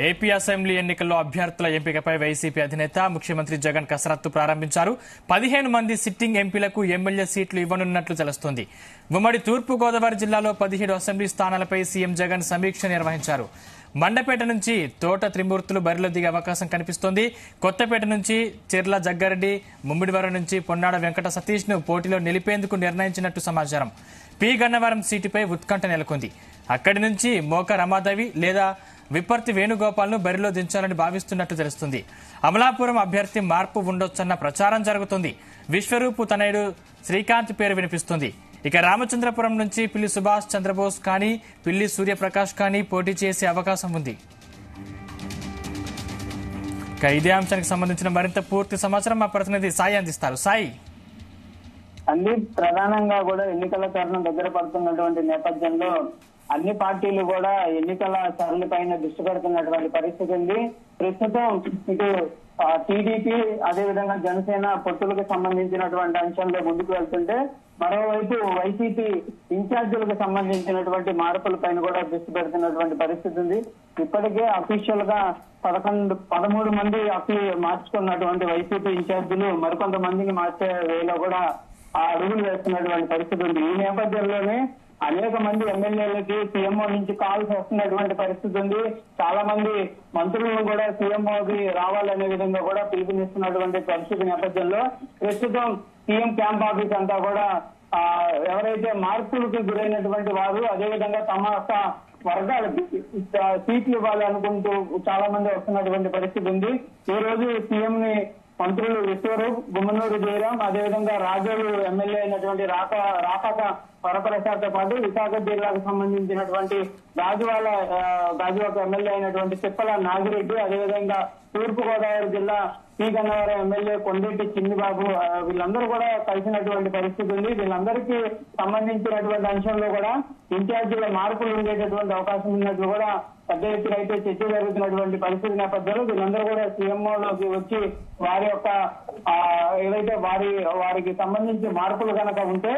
AP assembly ఎన్నికల్లో అభ్యర్థుల ఎంపికపై వైసీపీ అధినేత ముఖ్యమంత్రి జగన్ కసరత్తు ప్రారంభించారు. 15 మంది సిట్టింగ్ ఎంపీలకు ఎమ్మెల్యే సీట్లు ఇవ్వనున్నట్లు తెలుస్తోంది. ఉమ్మడి తూర్పు గోదావరి జిల్లాలో 17 అసెంబ్లీ స్థానాలపై సీఎం జగన్ సమీక్ష నిర్వహించారు. మండపేట నుంచి తోట త్రిమూర్తులు బరిలో దిగే అవకాశం కనిపిస్తోంది. కొత్తపేట నుంచి చిర్ల జగ్గారెడ్డి, ముమ్మిడివరం నుంచి పొన్నాడ వెంకట సతీష్ ను పోటీలో నిలిపేందుకు నిర్ణయించినట్టు సమాచారం. పి గన్నవరం సీటుపై ఉత్కంఠ నెలకొంది. అక్కడి నుంచి మోక రమాదేవి లేదా విప్పర్తి వేణుగోపాల్ ను బరిలో దించాలని భావిస్తున్నట్టు తెలుస్తుంది. అమలాపురం అభ్యర్థి మార్పు ఉండొచ్చన్న ప్రచారం జరుగుతుంది. విశ్వరూపు తనయుడు శ్రీకాంత్ పేరు వినిపిస్తుంది. ఇక రామచంద్రపురం నుంచి పిల్లి సుభాష్ చంద్రబోస్ కానీ పిల్లి సూర్యప్రకాష్ కానీ పోటీ చేసే అవకాశం ఉంది. ఇక ఇదే అంశానికి సంబంధించిన మరింత పూర్తి సమాచారం మా ప్రతినిధి సాయి అందిస్తారు. సాయి, అన్ని ప్రధానంగా కూడా ఎన్నికల తరుణం దగ్గర పడుతున్నటువంటి నేపథ్యంలో అన్ని పార్టీలు కూడా ఎన్నికల సరళి పైన దృష్టి పెడుతున్నటువంటి పరిస్థితి ఉంది. ప్రస్తుతం ఇటు టీడీపీ అదేవిధంగా జనసేన పొత్తులకు సంబంధించినటువంటి అంశాల్లో ముందుకు వెళ్తుంటే, మరోవైపు వైసీపీ ఇన్ఛార్జీలకు సంబంధించినటువంటి మార్పుల పైన కూడా దృష్టి పెడుతున్నటువంటి పరిస్థితి ఉంది. ఇప్పటికే అఫీషియల్ గా 13 మంది మార్చుకున్నటువంటి వైసీపీ ఇన్ఛార్జీలు మరికొంతమందిని మార్చే వేలో కూడా అడుగులు వేస్తున్నటువంటి పరిస్థితి ఉంది. ఈ నేపథ్యంలోనే అనేక మంది ఎమ్మెల్యేలకి సీఎంఓ నుంచి కాల్స్ వస్తున్నటువంటి పరిస్థితి ఉంది. చాలా మంది మంత్రులను కూడా సీఎంఓకి రావాలనే విధంగా కూడా పిలుపునిస్తున్నటువంటి పరిస్థితి నేపథ్యంలో ప్రస్తుతం సీఎం క్యాంప్ ఆఫీస్ అంతా కూడా ఎవరైతే మార్పులకు గురైనటువంటి వారు అదేవిధంగా తమ వర్గాలకి సీట్లు ఇవ్వాలి అనుకుంటూ చాలా మంది వస్తున్నటువంటి పరిస్థితి ఉంది. ఈ రోజు సీఎం ని మంత్రులు విశ్వరూప్, గుమ్మనూరు జయరాం, అదేవిధంగా రాజోలు ఎమ్మెల్యే అయినటువంటి రాపాక వరప్రసాద్ తో పాటు విశాఖ జిల్లాకు సంబంధించినటువంటి గాజువాక ఎమ్మెల్యే అయినటువంటి తిప్పల నాగిరెడ్డి, అదేవిధంగా తూర్పు గోదావరి జిల్లా పి గన్నవరం ఎమ్మెల్యే కొండెట్టి చిన్నిబాబు వీళ్ళందరూ కూడా కలిసినటువంటి పరిస్థితి ఉంది. వీళ్ళందరికీ సంబంధించినటువంటి అంశంలో కూడా ఇన్ఛార్జీల మార్పులు ఉండేటటువంటి అవకాశం ఉన్నట్లు కూడా పెద్ద ఎత్తున అయితే చర్చ జరుగుతున్నటువంటి పరిస్థితి నేపథ్యంలో వీళ్ళందరూ కూడా సీఎంఓలోకి వచ్చి వారి యొక్క ఏవైతే వారికి సంబంధించి మార్పులు కనుక ఉంటే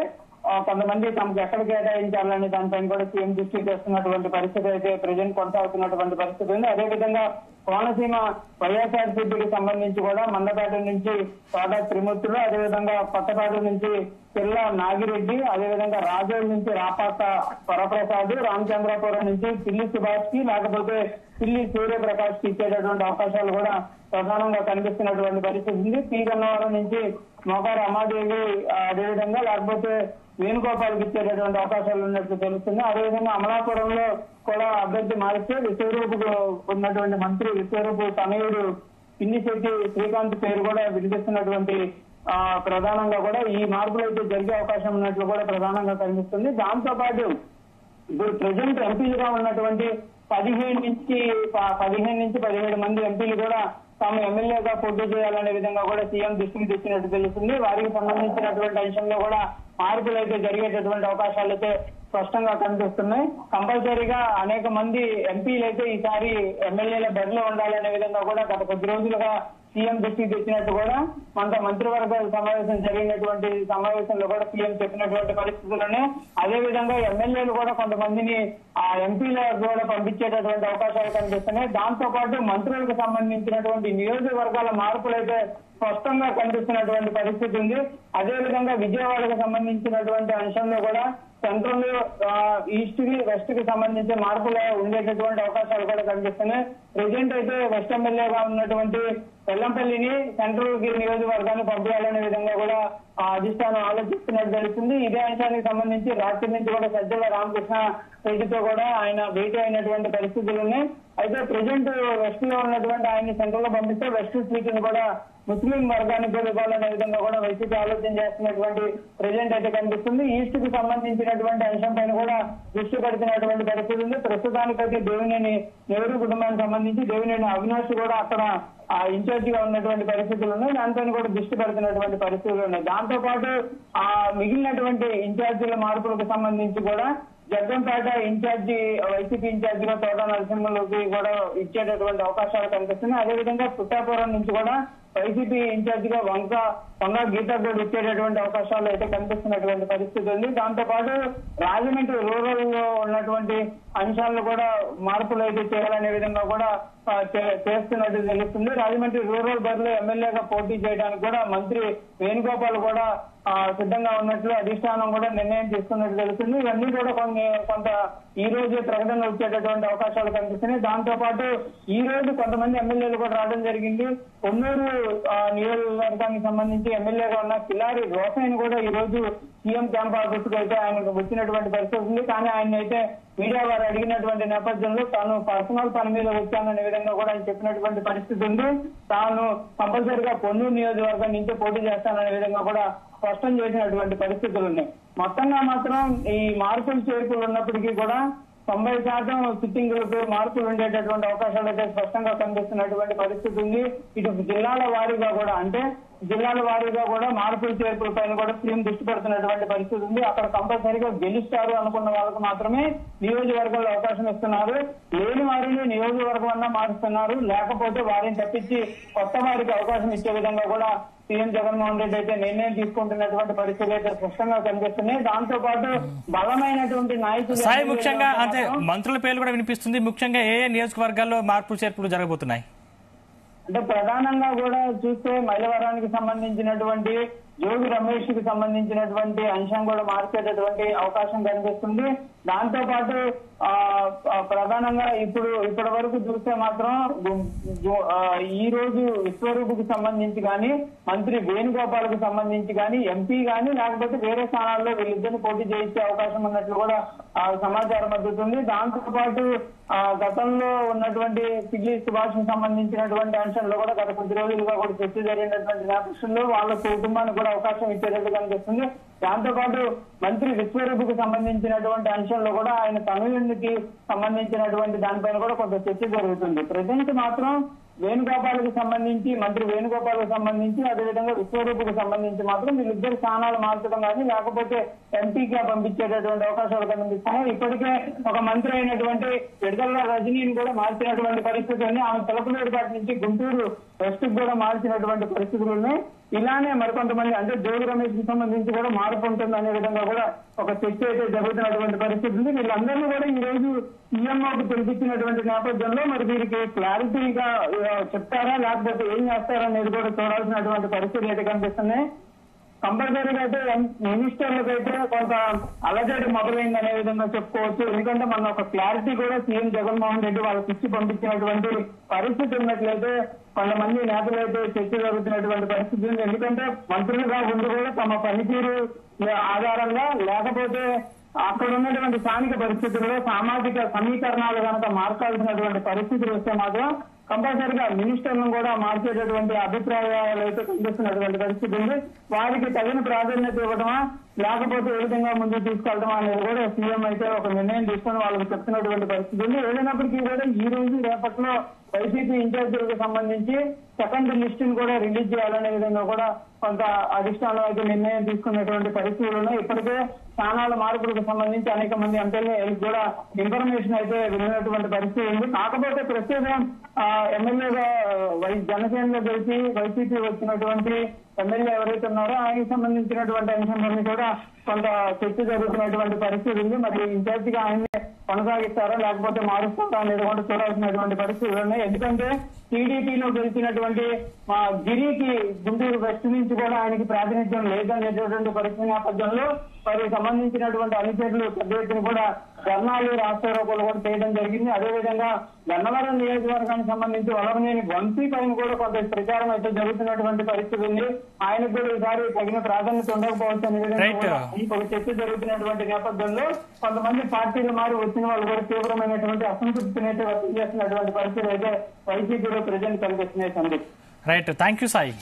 కొంతమంది తమకు ఎక్కడ కేటాయించాలని దానిపైన కూడా సీఎం దృష్టి చేస్తున్నటువంటి పరిస్థితి అయితే ప్రజెంట్ కొనసాగుతున్నటువంటి పరిస్థితి ఉంది. అదేవిధంగా కోనసీమ వైఎస్ఆర్సీపీకి సంబంధించి కూడా మండపేట నుంచి తోట త్రిమూర్తులు, అదేవిధంగా కొత్తపేట నుంచి పిల్ల నాగిరెడ్డి, అదేవిధంగా రాజోల్ నుంచి రాపాక వరప్రసాద్, రామచంద్రపురం నుంచి పిల్లి సుభాష్ కి లేకపోతే పిల్లి సూర్యప్రకాష్ కి ఇచ్చేటటువంటి అవకాశాలు కూడా ప్రధానంగా కనిపిస్తున్నటువంటి పరిస్థితి ఉంది. పి గన్నవరం నుంచి మోకా రమాదేవి అదేవిధంగా లేకపోతే వేణుగోపాల్కి ఇచ్చేటటువంటి అవకాశాలు ఉన్నట్లు తెలుస్తుంది. అదేవిధంగా అమలాపురంలో కూడా అభ్యర్థి మారిస్తే విశ్వరూపు ఉన్నటువంటి మంత్రి విశ్వరూపు తనయుడు పిన్నిశెట్టి శ్రీకాంత్ పేరు కూడా వినిపిస్తున్నటువంటి ప్రధానంగా కూడా ఈ మార్పులు అయితే జరిగే అవకాశం ఉన్నట్లు కూడా ప్రధానంగా కనిపిస్తుంది. దాంతో పాటు ఇప్పుడు ప్రజెంట్ ఎంపీలుగా ఉన్నటువంటి 15 నుంచి 17 మంది ఎంపీలు కూడా తాము ఎమ్మెల్యేగా పోటీ చేయాలనే విధంగా కూడా సీఎం దృష్టికి తెచ్చినట్టు తెలుస్తుంది. వారికి సంబంధించినటువంటి అంశంలో కూడా మార్పులు అయితే జరిగేటటువంటి అవకాశాలు అయితే స్పష్టంగా కనిపిస్తున్నాయి. కంపల్సరీగా అనేక మంది ఎంపీలు అయితే ఈసారి ఎమ్మెల్యేల బరిలో ఉండాలనే విధంగా కూడా గత కొద్ది రోజులుగా సీఎం దృష్టికి తెచ్చినట్టు కూడా మన మంత్రివర్గ సమావేశం జరిగినటువంటి సమావేశంలో కూడా సీఎం చెప్పినటువంటి పరిస్థితుల్లోనే అదేవిధంగా ఎమ్మెల్యేలు కూడా కొంతమందిని ఆ ఎంపీలకు కూడా పంపించేటటువంటి అవకాశాలు కనిపిస్తున్నాయి. దాంతో పాటు మంత్రులకు సంబంధించినటువంటి నియోజకవర్గాల మార్పులు అయితే స్పష్టంగా కనిపిస్తున్నటువంటి పరిస్థితి ఉంది. అదేవిధంగా విజయవాడకు సంబంధించినటువంటి అంశంలో కూడా సెంట్రల్ ఈస్ట్ కి వెస్ట్ కి సంబంధించి మార్పులు ఉండేటటువంటి అవకాశాలు కూడా కనిపిస్తున్నాయి. ప్రెసిడెంట్ అయితే వెస్ట్ ఎమ్మెల్యేగా ఉన్నటువంటి వెల్లంపల్లిని సెంట్రల్ నియోజకవర్గాన్ని పంపించాలనే విధంగా కూడా అధిష్టానం ఆలోచిస్తున్నట్టు తెలుస్తుంది. ఇదే అంశానికి సంబంధించి రాష్ట్రం నుంచి కూడా సజ్జల రామకృష్ణ రెడ్డితో కూడా ఆయన భేటీ అయినటువంటి పరిస్థితులు ఉన్నాయి. అయితే ప్రెసిడెంట్ వెస్ట్ లో ఉన్నటువంటి ఆయన్ని సెంట్రల్ లో పంపిస్తే వెస్ట్ సీట్ను కూడా ముస్లిం వర్గానికి కూడా ఇవ్వాలనే విధంగా కూడా వైసీపీ ఆలోచన చేస్తున్నటువంటి ప్రెసిడెంట్ అయితే కనిపిస్తుంది. ఈస్ట్ కి సంబంధించినటువంటి అంశం పైన కూడా దృష్టి పెడుతున్నటువంటి పరిస్థితి ఉంది. ప్రస్తుతానికైతే దేవినేని నెహ్రూ కుటుంబానికి సంబంధించి దేవినేని అవినాష్ కూడా అక్కడ ఇన్ఛార్జ్ గా ఉన్నటువంటి పరిస్థితులు ఉన్నాయి. దానిపైన కూడా దృష్టి పెడుతున్నటువంటి పరిస్థితులు ఉన్నాయి. దాంతో పాటు మిగిలినటువంటి ఇన్ఛార్జీల మార్పులకు సంబంధించి కూడా జగ్గంపేట ఇన్ఛార్జి వైసీపీ ఇన్ఛార్జి గా తోట నరసింహలోకి కూడా ఇచ్చేటటువంటి అవకాశాలు కనిపిస్తున్నాయి. అదేవిధంగా పుట్టాపురం నుంచి కూడా వైసీపీ ఇన్ఛార్జ్ గా వంగ గీతా కూడా ఇచ్చేటటువంటి అవకాశాలు అయితే కనిపిస్తున్నటువంటి పరిస్థితి ఉంది. దాంతో పాటు రాజమండ్రి రూరల్ లో ఉన్నటువంటి అంశాలను కూడా మార్పులు అయితే చేయాలనే విధంగా కూడా చేస్తున్నట్టు తెలుస్తుంది. రాజమండ్రి రూరల్ బరిలో ఎమ్మెల్యేగా పోటీ చేయడానికి కూడా మంత్రి వేణుగోపాల్ కూడా సిద్ధంగా ఉన్నట్లు అధిష్టానం కూడా నిర్ణయం తీసుకున్నట్టు తెలుస్తుంది. ఇవన్నీ కూడా కొంత ఈ రోజు ప్రకటన వచ్చేటటువంటి అవకాశాలు కనిపిస్తున్నాయి. దాంతో పాటు ఈ రోజు కొంతమంది ఎమ్మెల్యేలు కూడా రావడం జరిగింది. కొన్నూరు నియోజకవర్గానికి సంబంధించి ఎమ్మెల్యేగా ఉన్న కిలారి రోసైన్ కూడా ఈ రోజు సీఎం క్యాంప్ ఆఫీస్ కు అయితే ఆయనకు వచ్చినటువంటి పరిస్థితి ఉంది. కానీ ఆయన అయితే మీడియా వారు అడిగినటువంటి నేపథ్యంలో తాను పర్సనల్ పని మీద వచ్చాననే విధంగా కూడా ఆయన చెప్పినటువంటి పరిస్థితి ఉంది. తాను కంపల్సరిగా కొన్నూరు నియోజకవర్గం నుంచి పోటీ చేస్తాననే విధంగా కూడా స్పష్టం చేసినటువంటి పరిస్థితులు ఉన్నాయి. మొత్తంగా మాత్రం ఈ మార్పులు చేర్పులు ఉన్నప్పటికీ కూడా 90% సిట్టింగులకు మార్పులు ఉండేటటువంటి అవకాశాలు అయితే స్పష్టంగా కనిపిస్తున్నటువంటి పరిస్థితి ఉంది. ఇటు జిల్లాల వారీగా కూడా మార్పులు చేర్పుల పైన కూడా సీఎం దృష్టి పెడుతున్నటువంటి పరిస్థితి ఉంది. అక్కడ కంపల్సరీగా గెలుస్తారు అనుకున్న వాళ్ళకు మాత్రమే నియోజకవర్గంలో అవకాశం ఇస్తున్నారు. లేని వారిని నియోజకవర్గం అన్నా మారుస్తున్నారు. లేకపోతే వారిని తప్పించి కొత్త వారికి అవకాశం ఇచ్చే విధంగా కూడా సీఎం జగన్మోహన్ రెడ్డి అయితే నిర్ణయం తీసుకుంటున్నటువంటి పరిస్థితులు అయితే స్పష్టంగా కనిపిస్తున్నాయి. దాంతో పాటు బలమైనటువంటి నాయకులు ముఖ్యంగా అంటే మంత్రుల పేర్లు కూడా వినిపిస్తుంది. ముఖ్యంగా ఏ నియోజకవర్గాల్లో మార్పులు చేర్పులు జరగబోతున్నాయి అంటే ప్రధానంగా కూడా చూస్తే మైలవరానికి సంబంధించినటువంటి జోగి రమేష్ కి సంబంధించినటువంటి అంశం కూడా మార్చేటటువంటి అవకాశం కనిపిస్తుంది. దాంతో పాటు ప్రధానంగా ఇప్పటి వరకు చూస్తే మాత్రం ఈ రోజు విశ్వరూపుకి సంబంధించి కానీ మంత్రి వేణుగోపాల్ కు సంబంధించి కానీ ఎంపీ కానీ లేకపోతే వేరే స్థానాల్లో వీళ్ళిద్దరిని పోటీ చేయించే అవకాశం ఉన్నట్లు కూడా సమాచారం అందుతుంది. దాంతో పాటు గతంలో ఉన్నటువంటి పిల్లి సుభాష్ కు సంబంధించినటువంటి అంశంలో కూడా గత కొద్ది రోజులుగా కూడా చర్చ జరిగినటువంటి నేపథ్యంలో వాళ్ళ కుటుంబానికి కూడా అవకాశం ఇచ్చేటట్టు కనిపిస్తుంది. దాంతో పాటు మంత్రి విశ్వరూపుకు సంబంధించినటువంటి అంశంలో కూడా ఆయన తమిళకి సంబంధించినటువంటి దానిపైన కూడా కొంత చర్చ జరుగుతుంది. ప్రజెంట్ మాత్రం వేణుగోపాల్కి సంబంధించి మంత్రి వేణుగోపాల్కి సంబంధించి అదేవిధంగా విశ్వరూపుకు సంబంధించి మాత్రం వీళ్ళిద్దరు స్థానాలు మార్చడం కానీ లేకపోతే ఎంపీగా పంపించేటటువంటి అవకాశాలు కనిపిస్తున్నాయి. ఇప్పటికే ఒక మంత్రి అయినటువంటి విడుదల రజనీని కూడా మార్చినటువంటి పరిస్థితి ఉంది. ఆమె తలపులేరుపాటి నుంచి గుంటూరు వెస్ట్ కూడా మార్చినటువంటి పరిస్థితులు ఉన్నాయి. ఇలానే మరికొంతమంది అంటే జోగి రమేష్ కి సంబంధించి కూడా మార్పు ఉంటుంది అనే విధంగా కూడా ఒక చర్చ అయితే జరుగుతున్నటువంటి పరిస్థితి ఉంది. వీళ్ళందరినీ కూడా ఈ రోజు సీఎంఓకి పిలిపించినటువంటి నేపథ్యంలో మరి వీరికి క్లారిటీగా చెప్తారా లేకపోతే ఏం చేస్తారా అనేది కూడా చూడాల్సినటువంటి పరిస్థితులు అయితే కనిపిస్తున్నాయి. కంపల్సరీగా అయితే మినిస్టర్లకు అయితే కొంత అలజడి మొదలైందనే విధంగా చెప్పుకోవచ్చు. ఎందుకంటే మన ఒక క్లారిటీ కూడా సీఎం జగన్మోహన్ రెడ్డి వాళ్ళకి ఇచ్చి పంపించినటువంటి పరిస్థితి ఉన్నట్లయితే కొంతమంది నేతలు అయితే చర్చ జరుగుతున్నటువంటి పరిస్థితి ఉంది. ఎందుకంటే మంత్రులుగా ఉండి కూడా తమ పనితీరు ఆధారంగా లేకపోతే అక్కడ ఉన్నటువంటి స్థానిక పరిస్థితుల్లో సామాజిక సమీకరణాలు కనుక మార్చాల్సినటువంటి పరిస్థితులు వస్తే మాత్రం కంపల్సరీగా మినిస్టర్లను కూడా మార్చేటటువంటి అభిప్రాయాలు అయితే కనిపిస్తున్నటువంటి పరిస్థితి ఉంది. వారికి తగిన ప్రాధాన్యత ఇవ్వడమా లేకపోతే ఏ విధంగా ముందుకు తీసుకెళ్తామా అనేది కూడా సీఎం అయితే ఒక నిర్ణయం తీసుకొని వాళ్ళకి చెప్తున్నటువంటి పరిస్థితి ఉంది. ఏదైనప్పటికీ కూడా ఈ రోజు రేపట్లో వైసీపీ ఇన్ఛార్జీలకు సంబంధించి సెకండ్ లిస్ట్ ని కూడా రిలీజ్ చేయాలనే విధంగా కూడా కొంత అధిష్టానం అయితే నిర్ణయం తీసుకున్నటువంటి పరిస్థితులు ఉన్నాయి. ఇప్పటికే స్థానాల మార్పులకు సంబంధించి అనేక మంది ఎంపీలు కూడా ఇన్ఫర్మేషన్ అయితే వెళ్ళినటువంటి పరిస్థితి ఉంది. కాకపోతే ప్రస్తుతం ఎమ్మెల్యేగా జనసేనలో గెలిచి వైసీపీ వచ్చినటువంటి ఎమ్మెల్యే ఎవరైతే ఉన్నారో ఆయనకి సంబంధించినటువంటి అంశాలన్నీ కూడా కొంత చర్చ జరుగుతున్నటువంటి పరిస్థితి ఉంది. మరి ఇన్ఛార్జిగా ఆయన్ని కొనసాగిస్తారా లేకపోతే మారుస్తారా అనేది కూడా చూడాల్సినటువంటి పరిస్థితులు ఉన్నాయి. ఎందుకంటే టీడీపీలో గెలిచినటువంటి గిరికి గుంటూరు వెస్ట్ నుంచి కూడా ఆయనకి ప్రాతినిధ్యం లేదనేటటువంటి పరిస్థితి నేపథ్యంలో వారికి సంబంధించినటువంటి అనుచరులు పెద్ద ఎత్తున కూడా ధర్నాలు రాష్ట్రారోపణలు కూడా చేయడం జరిగింది. అదేవిధంగా గన్నవరం నియోజకవర్గానికి సంబంధించి వలవనేని వంశీ పైన కూడా కొంత ప్రచారం అయితే జరుగుతున్నటువంటి పరిస్థితి ఉంది. ఆయనకు కూడా ఈసారి తగిన ప్రాధాన్యత ఉండకపోవచ్చు అనే విధంగా ఒక చర్చ జరుగుతున్నటువంటి నేపథ్యంలో కొంతమంది పార్టీలు మారి వచ్చిన వాళ్ళు కూడా తీవ్రమైనటువంటి అసంతృప్తిని అయితే వ్యక్తం చేస్తున్నటువంటి పరిస్థితులు అయితే వైసీపీలో ప్రజెంట్ కనిపిస్తున్నాయి. Sandeep. Right, thank you Sai.